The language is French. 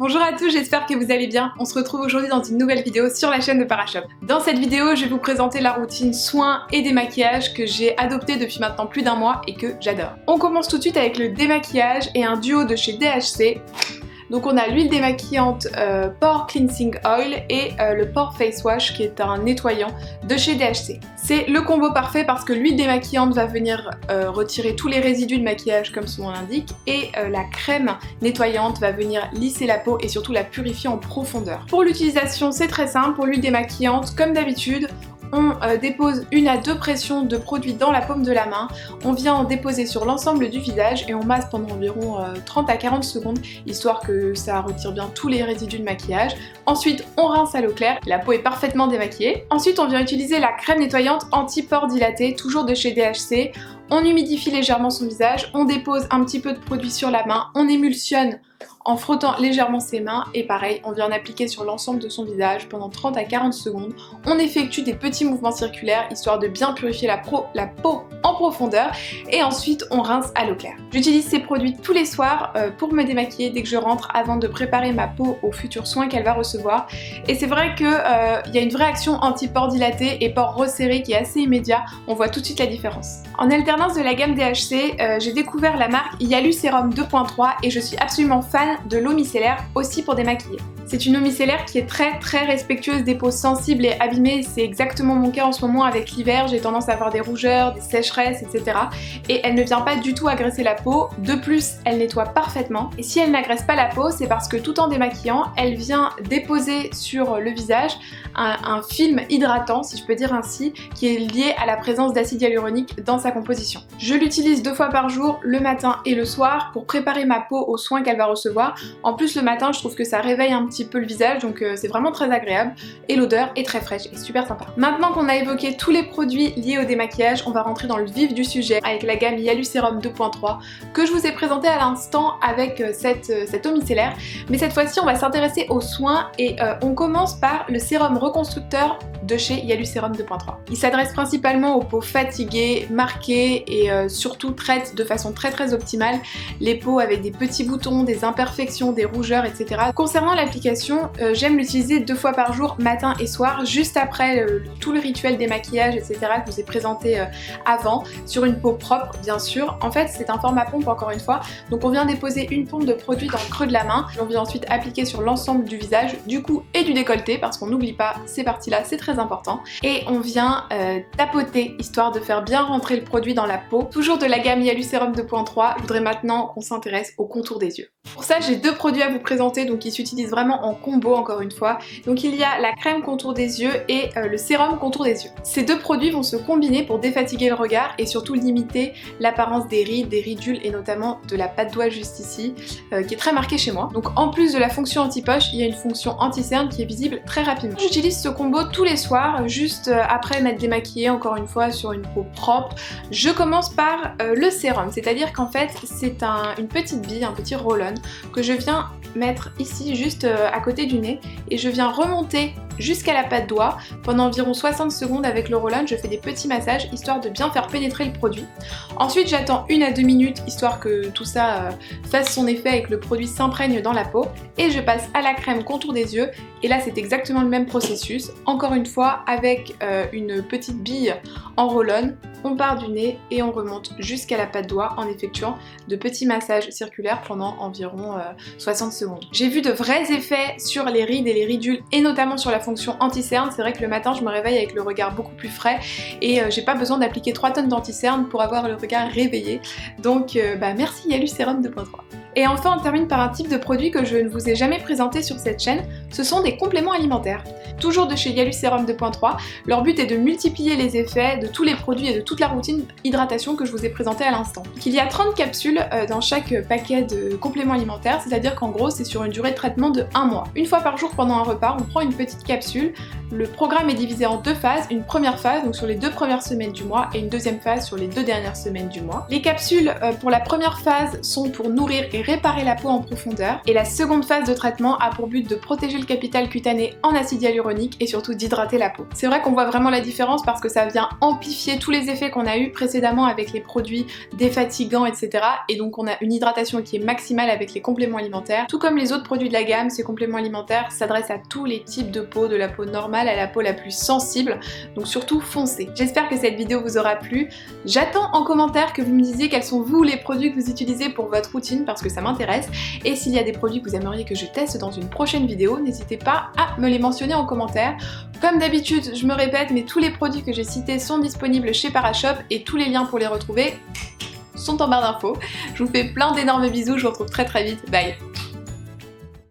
Bonjour à tous, j'espère que vous allez bien. On se retrouve aujourd'hui dans une nouvelle vidéo sur la chaîne de Parashop. Dans cette vidéo, je vais vous présenter la routine soins et démaquillage que j'ai adoptée depuis maintenant plus d'un mois et que j'adore. On commence tout de suite avec le démaquillage et un duo de chez DHC. Donc on a l'huile démaquillante Pore Cleansing Oil et le Pore Face Wash qui est un nettoyant de chez DHC. C'est le combo parfait parce que l'huile démaquillante va venir retirer tous les résidus de maquillage comme son nom l'indique et la crème nettoyante va venir lisser la peau et surtout la purifier en profondeur. Pour l'utilisation c'est très simple, pour l'huile démaquillante comme d'habitude, on dépose 1 à 2 pressions de produit dans la paume de la main, on vient en déposer sur l'ensemble du visage et on masse pendant environ 30 à 40 secondes histoire que ça retire bien tous les résidus de maquillage. Ensuite on rince à l'eau claire, la peau est parfaitement démaquillée. Ensuite on vient utiliser la crème nettoyante anti-pores dilaté, toujours de chez DHC. On humidifie légèrement son visage, on dépose un petit peu de produit sur la main, on émulsionne en frottant légèrement ses mains et pareil, on vient en appliquer sur l'ensemble de son visage pendant 30 à 40 secondes. On effectue des petits mouvements circulaires histoire de bien purifier la peau en profondeur et ensuite on rince à l'eau claire. J'utilise ces produits tous les soirs pour me démaquiller dès que je rentre avant de préparer ma peau aux futurs soins qu'elle va recevoir et c'est vrai qu'il y a une vraie action anti-pores dilaté et pores resserrés qui est assez immédiat, on voit tout de suite la différence. En alternance de la gamme DHC, j'ai découvert la marque Yalu Sérum 2.3 et je suis absolument fan de l'eau micellaire aussi pour démaquiller. C'est une eau micellaire qui est très respectueuse des peaux sensibles et abîmées, c'est exactement mon cas en ce moment avec l'hiver, j'ai tendance à avoir des rougeurs, des sécheresses, etc. Et elle ne vient pas du tout agresser la peau, de plus elle nettoie parfaitement. Et si elle n'agresse pas la peau, c'est parce que tout en démaquillant, elle vient déposer sur le visage un film hydratant, si je peux dire ainsi, qui est lié à la présence d'acide hyaluronique dans sa composition. Je l'utilise 2 fois par jour, le matin et le soir, pour préparer ma peau aux soins qu'elle va recevoir. En plus le matin, je trouve que ça réveille un petit peu le visage, donc c'est vraiment très agréable et l'odeur est très fraîche et super sympa. Maintenant qu'on a évoqué tous les produits liés au démaquillage, on va rentrer dans le vif du sujet avec la gamme Yalu Sérum 2.3 que je vous ai présenté à l'instant avec cette eau micellaire, mais cette fois-ci on va s'intéresser aux soins et on commence par le sérum reconstructeur de chez Yalu Sérum 2.3. Il s'adresse principalement aux peaux fatiguées, marquées et surtout traite de façon très optimale les peaux avec des petits boutons, des imperfections, des rougeurs, etc. Concernant l'application, j'aime l'utiliser 2 fois par jour, matin et soir, juste après tout le rituel démaquillage, etc. que je vous ai présenté avant, sur une peau propre bien sûr. En fait c'est un format pompe encore une fois, donc on vient déposer une pompe de produit dans le creux de la main, on vient ensuite appliquer sur l'ensemble du visage, du cou et du décolleté, parce qu'on n'oublie pas ces parties là, c'est très important, et on vient tapoter histoire de faire bien rentrer le produit dans la peau. Toujours de la gamme Yalu Sérum 2.3, je voudrais maintenant qu'on s'intéresse au contour des yeux. Pour ça j'ai 2 produits à vous présenter, donc ils s'utilisent vraiment en combo encore une fois. Donc il y a la crème contour des yeux et le sérum contour des yeux. Ces 2 produits vont se combiner pour défatiguer le regard et surtout limiter l'apparence des rides, des ridules et notamment de la patte d'oie juste ici qui est très marquée chez moi. Donc en plus de la fonction anti-poche, il y a une fonction anti-cerne qui est visible très rapidement. J'utilise ce combo tous les soirs, juste après m'être démaquillée encore une fois sur une peau propre. Je commence par le sérum, c'est-à-dire qu'en fait c'est une petite bille, un petit roll-on que je viens mettre ici juste à côté du nez et je viens remonter jusqu'à la patte d'oie pendant environ 60 secondes avec le roll-on. Je fais des petits massages histoire de bien faire pénétrer le produit. Ensuite j'attends 1 à 2 minutes histoire que tout ça fasse son effet et que le produit s'imprègne dans la peau et je passe à la crème contour des yeux et là c'est exactement le même processus, encore une fois avec une petite bille en roll-on. On part du nez et on remonte jusqu'à la patte d'oie en effectuant de petits massages circulaires pendant environ 60 secondes. J'ai vu de vrais effets sur les rides et les ridules et notamment sur la fonction anti-cerne. C'est vrai que le matin je me réveille avec le regard beaucoup plus frais et j'ai pas besoin d'appliquer 3 tonnes d'anti-cerne pour avoir le regard réveillé. Donc merci Yalu Sérum 2.3. Et enfin on termine par un type de produit que je ne vous ai jamais présenté sur cette chaîne, ce sont des compléments alimentaires. Toujours de chez Yalu Sérum 2.3, leur but est de multiplier les effets de tous les produits et de toute la routine hydratation que je vous ai présentée à l'instant. Il y a 30 capsules dans chaque paquet de compléments alimentaires, c'est-à-dire qu'en gros c'est sur une durée de traitement de 1 mois. Une fois par jour pendant un repas, on prend une petite capsule. Le programme est divisé en 2 phases, une première phase donc sur les 2 premières semaines du mois et une deuxième phase sur les 2 dernières semaines du mois. Les capsules pour la première phase sont pour nourrir et et réparer la peau en profondeur. Et la seconde phase de traitement a pour but de protéger le capital cutané en acide hyaluronique et surtout d'hydrater la peau. C'est vrai qu'on voit vraiment la différence parce que ça vient amplifier tous les effets qu'on a eu précédemment avec les produits défatigants, etc. Et donc on a une hydratation qui est maximale avec les compléments alimentaires. Tout comme les autres produits de la gamme, ces compléments alimentaires s'adressent à tous les types de peau, de la peau normale à la peau la plus sensible, donc surtout foncez. J'espère que cette vidéo vous aura plu. J'attends en commentaire que vous me disiez quels sont vous les produits que vous utilisez pour votre routine parce que ça m'intéresse, et s'il y a des produits que vous aimeriez que je teste dans une prochaine vidéo, n'hésitez pas à me les mentionner en commentaire. Comme d'habitude, je me répète, mais tous les produits que j'ai cités sont disponibles chez Parashop et tous les liens pour les retrouver sont en barre d'infos. Je vous fais plein d'énormes bisous, je vous retrouve très vite, bye!